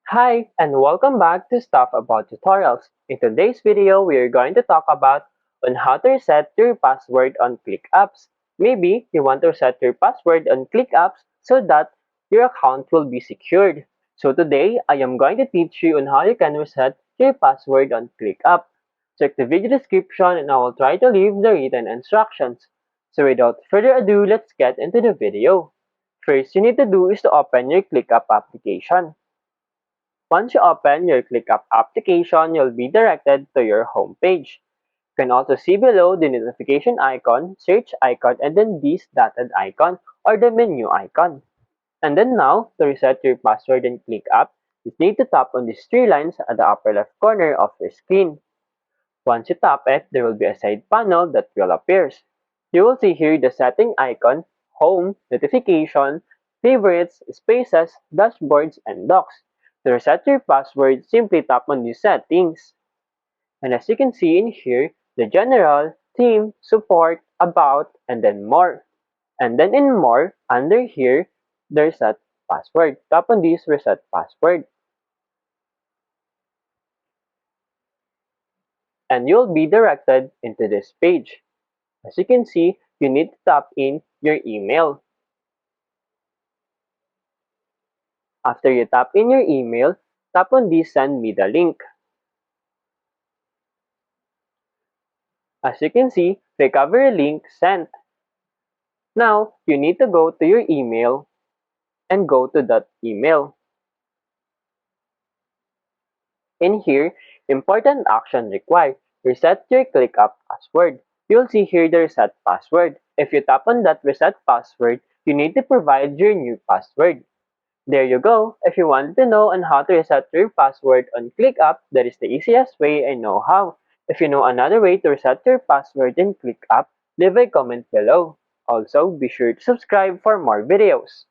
Hi, and welcome back to Stuff About Tutorials. In today's video, we are going to talk about on how to reset your password on ClickUps. Maybe you want to reset your password on ClickUps so that your account will be secured. So today, I am going to teach you on how you can reset your password on ClickUp. Check the video description and I will try to leave the written instructions. So without further ado, let's get into the video. First you need to do is to open your ClickUp application. Once you open your ClickUp application, you'll be directed to your home page. You can also see below the notification icon, search icon, and then this dotted icon or the menu icon. And then now, to reset your password in ClickUp, you need to tap on these three lines at the upper left corner of your screen. Once you tap it, there will be a side panel that will appear. You will see here the setting icon, home, notification, favorites, spaces, dashboards, and docs. To reset your password, simply tap on these settings. And as you can see in here, the general, theme, support, about, and then more. And then in more, under here, the reset password. Tap on this reset password. And you'll be directed into this page. As you can see, you need to tap in your email. After you tap in your email, tap on this send me the link. As you can see, recovery link sent. Now, you need to go to your email and go to that email. In here, important action required. Reset your ClickUp password. You'll see here the reset password. If you tap on that reset password, you need to provide your new password. There you go. If you wanted to know on how to reset your password on ClickUp, that is the easiest way I know how. If you know another way to reset your password in ClickUp, leave a comment below. Also, be sure to subscribe for more videos.